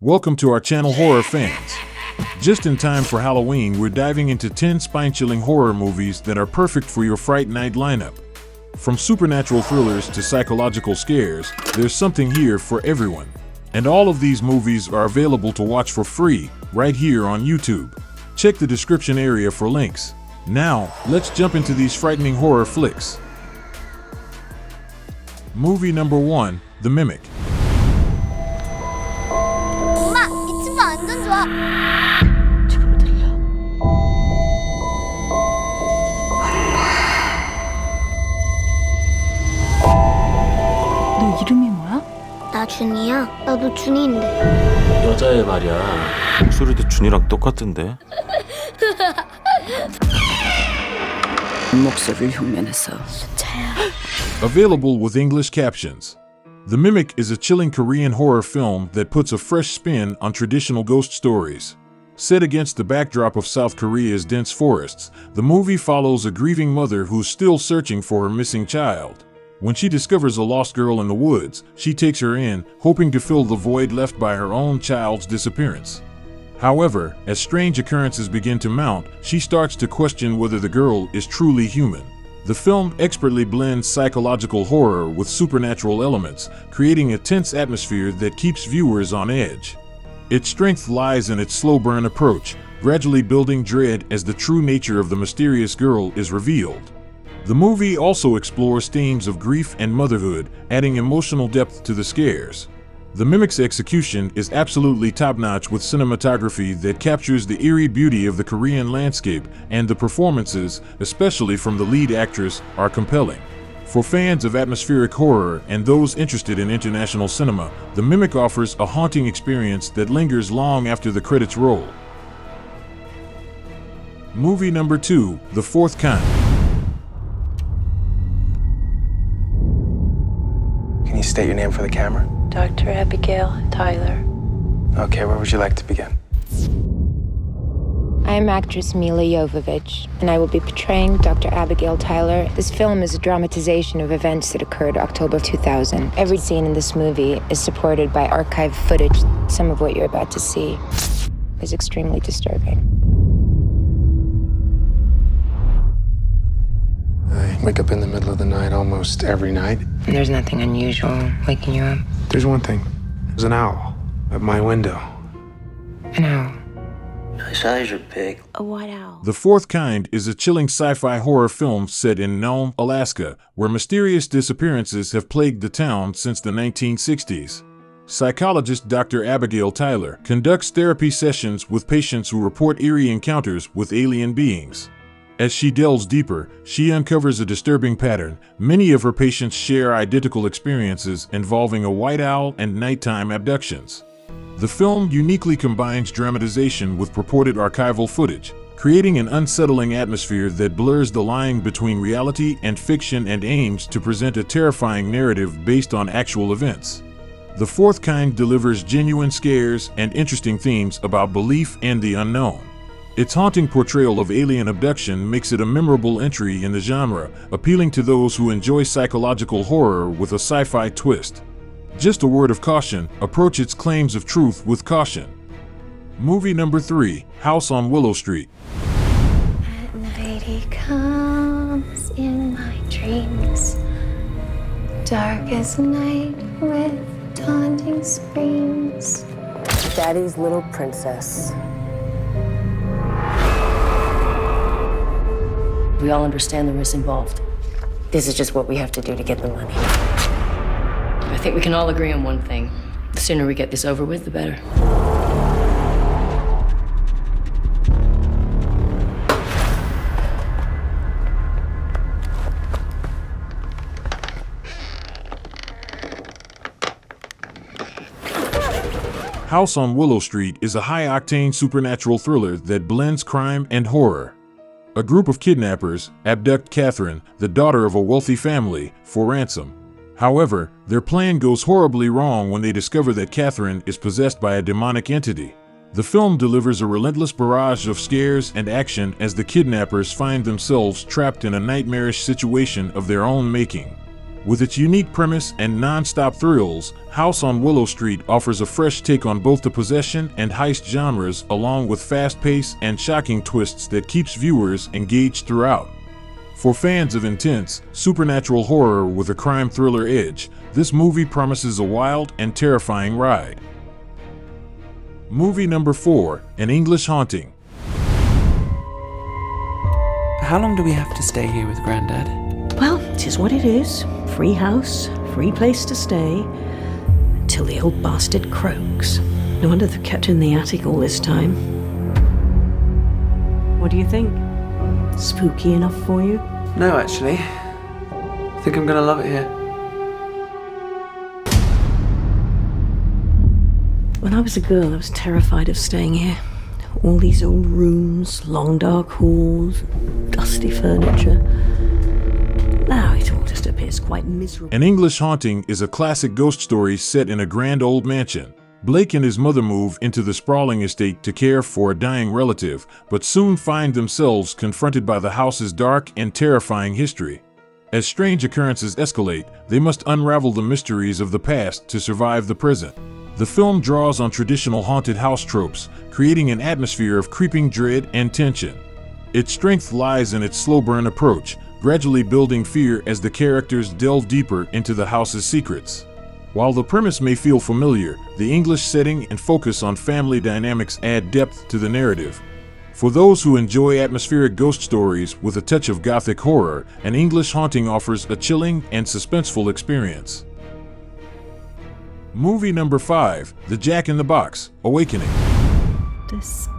Welcome to our channel, Horror Fans. Just in time for Halloween, we're diving into 10 spine-chilling horror movies that are perfect for your Fright Night lineup. From supernatural thrillers to psychological scares, there's something here for everyone. And all of these movies are available to watch for free right here on YouTube. Check the description area for links. Now, let's jump into these frightening horror flicks. Movie number 1, The Mimic. 엄마, 이 친구 완전 좋아. 지금 들려? 너 이름이 뭐야? 나 준이야. 나도 준이인데. 여자애 말이야. 목소리도 준이랑 똑같은데. 목소리를 흉내내서 Available with English captions. The Mimic is a chilling Korean horror film that puts a fresh spin on traditional ghost stories. Set against the backdrop of South Korea's dense forests, the movie follows a grieving mother who's still searching for her missing child. When she discovers a lost girl in the woods, she takes her in, hoping to fill the void left by her own child's disappearance. However, as strange occurrences begin to mount, she starts to question whether the girl is truly human. The film expertly blends psychological horror with supernatural elements, creating a tense atmosphere that keeps viewers on edge. Its strength lies in its slow burn approach, gradually building dread as the true nature of the mysterious girl is revealed. The movie also explores themes of grief and motherhood, adding emotional depth to the scares. The Mimic's execution is absolutely top-notch, with cinematography that captures the eerie beauty of the Korean landscape, and the performances, especially from the lead actress, are compelling. For fans of atmospheric horror and those interested in international cinema, The Mimic offers a haunting experience that lingers long after the credits roll. Movie number 2, The Fourth Kind. Can you state your name for the camera? Dr. Abigail Tyler. Okay, where would you like to begin? I am actress Mila Jovovich, and I will be portraying Dr. Abigail Tyler. This film is a dramatization of events that occurred October 2000. Every scene in this movie is supported by archived footage. Some of what you're about to see is extremely disturbing. I wake up in the middle of the night almost every night. And there's nothing unusual waking you up. There's one thing. There's an owl at my window. An owl. His eyes are big. A what owl? The Fourth Kind is a chilling sci-fi horror film set in Nome, Alaska, where mysterious disappearances have plagued the town since the 1960s. Psychologist Dr. Abigail Tyler conducts therapy sessions with patients who report eerie encounters with alien beings. As she delves deeper, she uncovers a disturbing pattern. Many of her patients share identical experiences involving a white owl and nighttime abductions. The film uniquely combines dramatization with purported archival footage, creating an unsettling atmosphere that blurs the line between reality and fiction and aims to present a terrifying narrative based on actual events. The Fourth Kind delivers genuine scares and interesting themes about belief and the unknown. Its haunting portrayal of alien abduction makes it a memorable entry in the genre, appealing to those who enjoy psychological horror with a sci-fi twist. Just a word of caution, approach its claims of truth with caution. Movie number 3, House on Willow Street. At night he comes in my dreams, dark as night with taunting screams. Daddy's little princess. We all understand the risks involved. This is just what we have to do to get the money. I think we can all agree on one thing. The sooner we get this over with, the better. House on Willow Street is a high-octane supernatural thriller that blends crime and horror. A group of kidnappers abduct Catherine, the daughter of a wealthy family, for ransom. However, their plan goes horribly wrong when they discover that Catherine is possessed by a demonic entity. The film delivers a relentless barrage of scares and action as the kidnappers find themselves trapped in a nightmarish situation of their own making. With its unique premise and non-stop thrills, House on Willow Street offers a fresh take on both the possession and heist genres, along with fast pace and shocking twists that keeps viewers engaged throughout. For fans of intense, supernatural horror with a crime thriller edge, this movie promises a wild and terrifying ride. Movie number 4, An English Haunting. How long do we have to stay here with Grandad? Well, 'tis what it is. Free house, free place to stay, until the old bastard croaks. No wonder they're kept in the attic all this time. What do you think? Spooky enough for you? No, actually. I think I'm gonna love it here. When I was a girl, I was terrified of staying here. All these old rooms, long dark halls, dusty furniture. Now it all just appears quite miserable. An English Haunting is a classic ghost story set in a grand old mansion. Blake and his mother move into the sprawling estate to care for a dying relative, but soon find themselves confronted by the house's dark and terrifying history. As strange occurrences escalate, they must unravel the mysteries of the past to survive the present. The film draws on traditional haunted house tropes, creating an atmosphere of creeping dread and tension. Its strength lies in its slow burn approach, gradually building fear as the characters delve deeper into the house's secrets. While the premise may feel familiar, the English setting and focus on family dynamics add depth to the narrative. For those who enjoy atmospheric ghost stories with a touch of gothic horror, An English Haunting offers a chilling and suspenseful experience. Movie number 5, The Jack in the Box, Awakening. This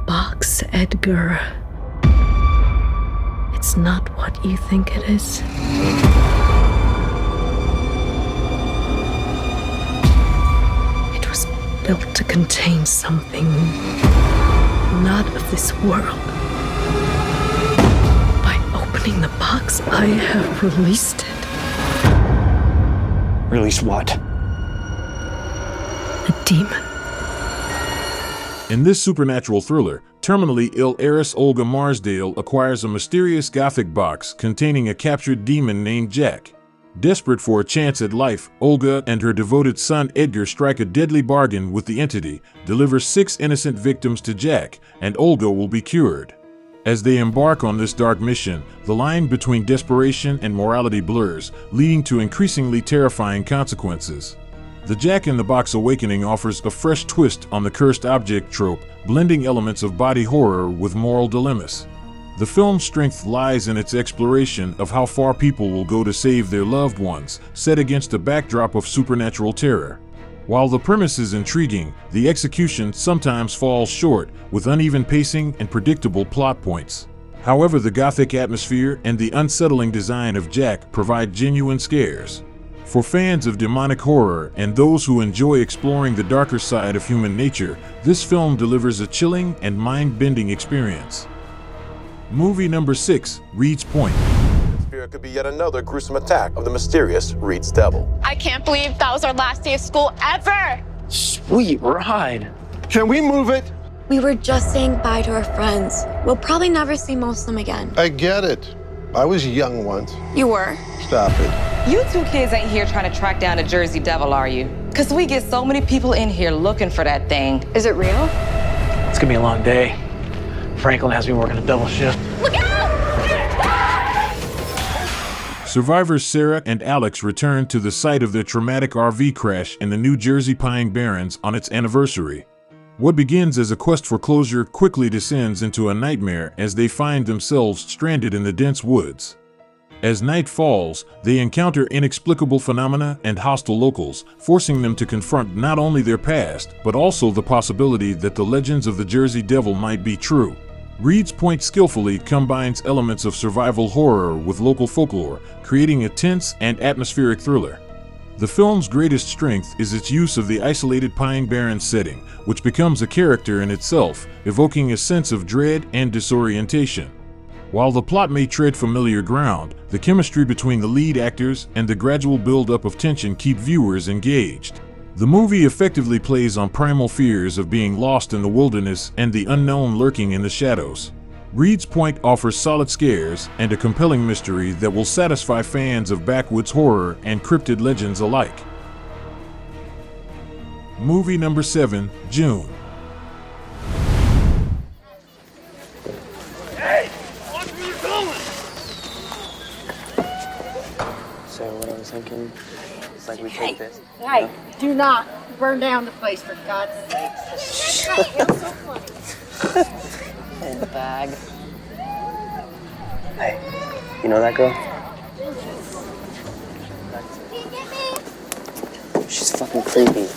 box, Edgar. It's not what you think it is. It was built to contain something not of this world. By opening the box, I have released it. Release what? A demon. In this supernatural thriller, terminally ill heiress Olga Marsdale acquires a mysterious gothic box containing a captured demon named Jack. Desperate for a chance at life, Olga and her devoted son Edgar strike a deadly bargain with the entity, deliver 6 innocent victims to Jack, and Olga will be cured. As they embark on this dark mission, the line between desperation and morality blurs, leading to increasingly terrifying consequences. The Jack in the Box Awakening offers a fresh twist on the cursed object trope, blending elements of body horror with moral dilemmas. The film's strength lies in its exploration of how far people will go to save their loved ones, set against a backdrop of supernatural terror. While the premise is intriguing, the execution sometimes falls short, with uneven pacing and predictable plot points. However, the gothic atmosphere and the unsettling design of Jack provide genuine scares. For fans of demonic horror and those who enjoy exploring the darker side of human nature, this film delivers a chilling and mind-bending experience. Movie number 6, Reed's Point. It could be yet another gruesome attack of the mysterious Reed's Devil. I can't believe that was our last day of school ever! Sweet ride. Can we move it? We were just saying bye to our friends. We'll probably never see most of them again. I get it. I was young once. You were. Stop it. You 2 kids ain't here trying to track down a Jersey Devil, are you? Because we get so many people in here looking for that thing. Is it real? It's gonna be a long day. Franklin has me working a double shift. Look out! Survivors Sarah and Alex return to the site of their traumatic RV crash in the New Jersey Pine Barrens on its anniversary. What begins as a quest for closure quickly descends into a nightmare as they find themselves stranded in the dense woods. As night falls, they encounter inexplicable phenomena and hostile locals, forcing them to confront not only their past, but also the possibility that the legends of the Jersey Devil might be true. Reed's Point skillfully combines elements of survival horror with local folklore, creating a tense and atmospheric thriller. The film's greatest strength is its use of the isolated Pine Barrens setting, which becomes a character in itself, evoking a sense of dread and disorientation. While the plot may tread familiar ground, the chemistry between the lead actors and the gradual build-up of tension keep viewers engaged. The movie effectively plays on primal fears of being lost in the wilderness and the unknown lurking in the shadows. Reed's Point offers solid scares and a compelling mystery that will satisfy fans of backwoods horror and cryptid legends alike. Movie number 7, June. Hey! Watch where you're going! So what I was thinking is like we take this. Hey, do not burn down the place, for God's sake. Bag. Hey, you know that girl? She's fucking creepy.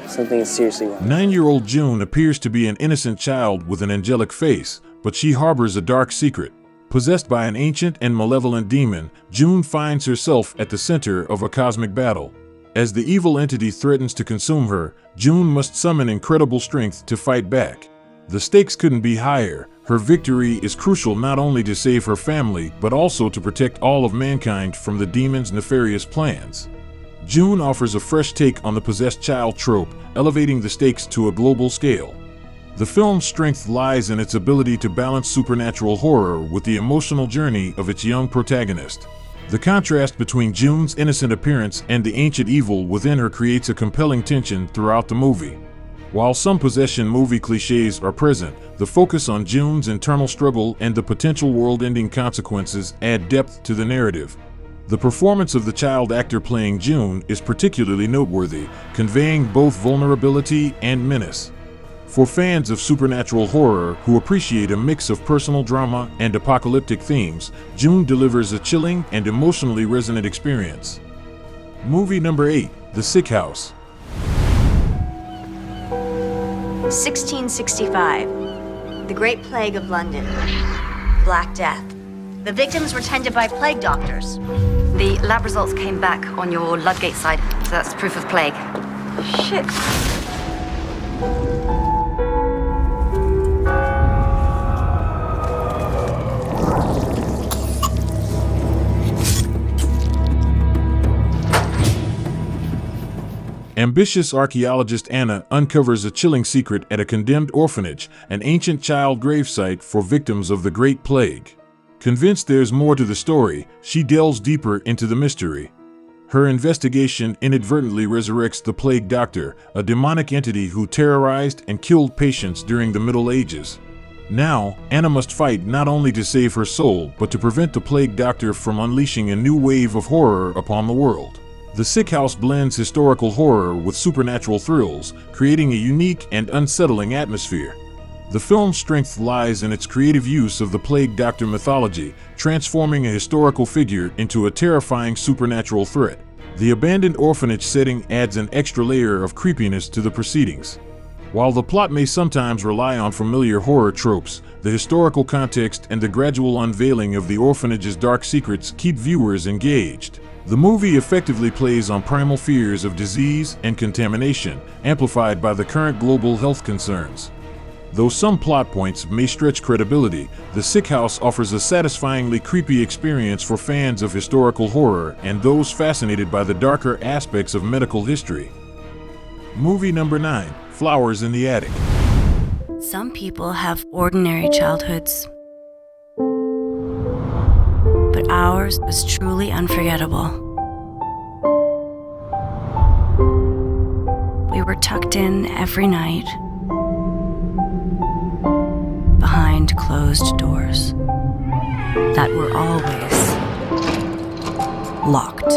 Something is seriously wrong. 9-year-old June appears to be an innocent child with an angelic face, but she harbors a dark secret. Possessed by an ancient and malevolent demon, June finds herself at the center of a cosmic battle. As the evil entity threatens to consume her, June must summon incredible strength to fight back. The stakes couldn't be higher. Her victory is crucial not only to save her family, but also to protect all of mankind from the demon's nefarious plans. June offers a fresh take on the possessed child trope, elevating the stakes to a global scale. The film's strength lies in its ability to balance supernatural horror with the emotional journey of its young protagonist. The contrast between June's innocent appearance and the ancient evil within her creates a compelling tension throughout the movie. While some possession movie cliches are present, the focus on June's internal struggle and the potential world-ending consequences add depth to the narrative. The performance of the child actor playing June is particularly noteworthy, conveying both vulnerability and menace. For fans of supernatural horror who appreciate a mix of personal drama and apocalyptic themes, June delivers a chilling and emotionally resonant experience. Movie number 8, The Sick House. 1665. The Great Plague of London. Black Death. The victims were tended by plague doctors. The lab results came back on your Ludgate side, so that's proof of plague. Shit. Ambitious archaeologist Anna uncovers a chilling secret at a condemned orphanage, an ancient child gravesite for victims of the Great Plague. Convinced there's more to the story, she delves deeper into the mystery. Her investigation inadvertently resurrects the Plague Doctor, a demonic entity who terrorized and killed patients during the Middle Ages. Now, Anna must fight not only to save her soul, but to prevent the Plague Doctor from unleashing a new wave of horror upon the world. The Sick House blends historical horror with supernatural thrills, creating a unique and unsettling atmosphere. The film's strength lies in its creative use of the Plague Doctor mythology, transforming a historical figure into a terrifying supernatural threat. The abandoned orphanage setting adds an extra layer of creepiness to the proceedings. While the plot may sometimes rely on familiar horror tropes, the historical context and the gradual unveiling of the orphanage's dark secrets keep viewers engaged. The movie effectively plays on primal fears of disease and contamination, amplified by the current global health concerns. Though some plot points may stretch credibility, The Sick House offers a satisfyingly creepy experience for fans of historical horror and those fascinated by the darker aspects of medical history. Movie number 9, Flowers in the Attic. Some people have ordinary childhoods, but ours was truly unforgettable. We were tucked in every night, behind closed doors that were always locked.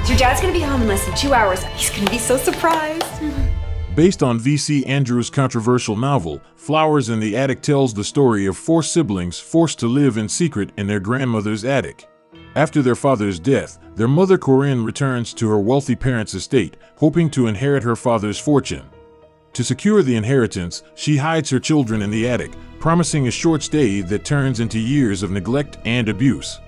Your dad's gonna be home in less than 2 hours. He's gonna be so surprised. Based on V.C. Andrews' controversial novel, Flowers in the Attic tells the story of 4 siblings forced to live in secret in their grandmother's attic. After their father's death, their mother Corinne returns to her wealthy parents' estate, hoping to inherit her father's fortune. To secure the inheritance, she hides her children in the attic, promising a short stay that turns into years of neglect and abuse.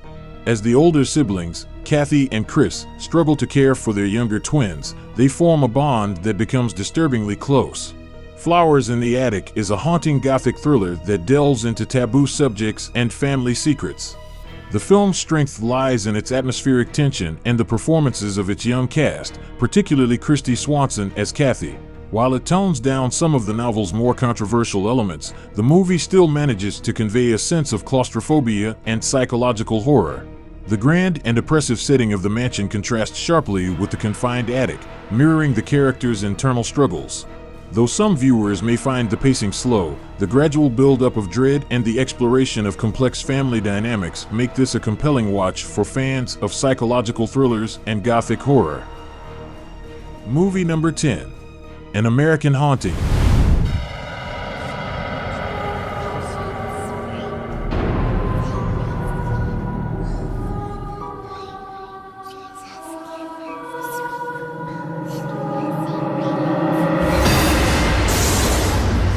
As the older siblings, Kathy and Chris, struggle to care for their younger twins, they form a bond that becomes disturbingly close. Flowers in the Attic is a haunting gothic thriller that delves into taboo subjects and family secrets. The film's strength lies in its atmospheric tension and the performances of its young cast, particularly Kristy Swanson as Kathy. While it tones down some of the novel's more controversial elements, the movie still manages to convey a sense of claustrophobia and psychological horror. The grand and oppressive setting of the mansion contrasts sharply with the confined attic, mirroring the characters' internal struggles. Though some viewers may find the pacing slow, the gradual build-up of dread and the exploration of complex family dynamics make this a compelling watch for fans of psychological thrillers and gothic horror. Movie number 10. An American Haunting.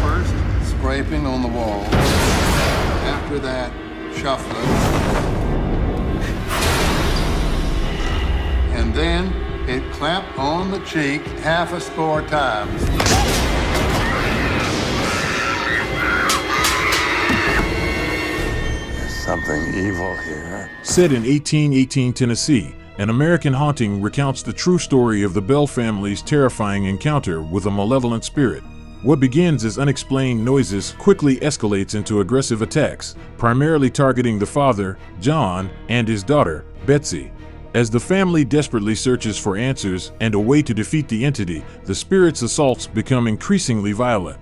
First, scraping on the wall. After that, shuffling. And then it clapped on the cheek half a score times. There's something evil here. Set in 1818 Tennessee, An American Haunting recounts the true story of the Bell family's terrifying encounter with a malevolent spirit. What begins as unexplained noises quickly escalates into aggressive attacks, primarily targeting the father, John, and his daughter, Betsy. As the family desperately searches for answers and a way to defeat the entity, the spirit's assaults become increasingly violent.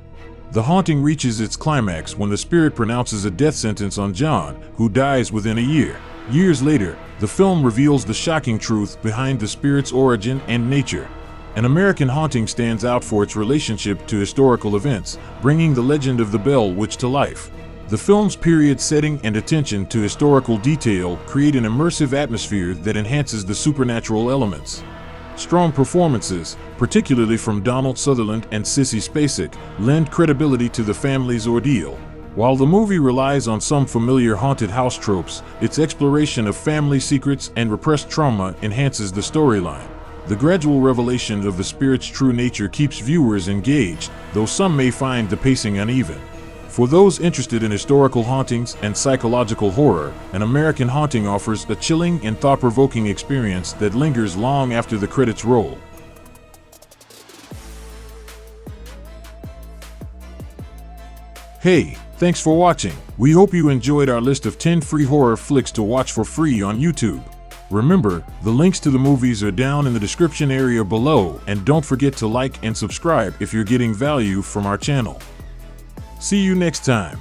The haunting reaches its climax when the spirit pronounces a death sentence on John, who dies within a year. Years later, the film reveals the shocking truth behind the spirit's origin and nature. An American Haunting stands out for its relationship to historical events, bringing the legend of the Bell Witch to life. The film's period setting and attention to historical detail create an immersive atmosphere that enhances the supernatural elements. Strong performances, particularly from Donald Sutherland and Sissy Spacek, lend credibility to the family's ordeal. While the movie relies on some familiar haunted house tropes, its exploration of family secrets and repressed trauma enhances the storyline. The gradual revelation of the spirit's true nature keeps viewers engaged, though some may find the pacing uneven. For those interested in historical hauntings and psychological horror, An American Haunting offers a chilling and thought-provoking experience that lingers long after the credits roll. Hey, thanks for watching. We hope you enjoyed our list of 10 free horror flicks to watch for free on YouTube. Remember, the links to the movies are down in the description area below, and don't forget to like and subscribe if you're getting value from our channel. See you next time.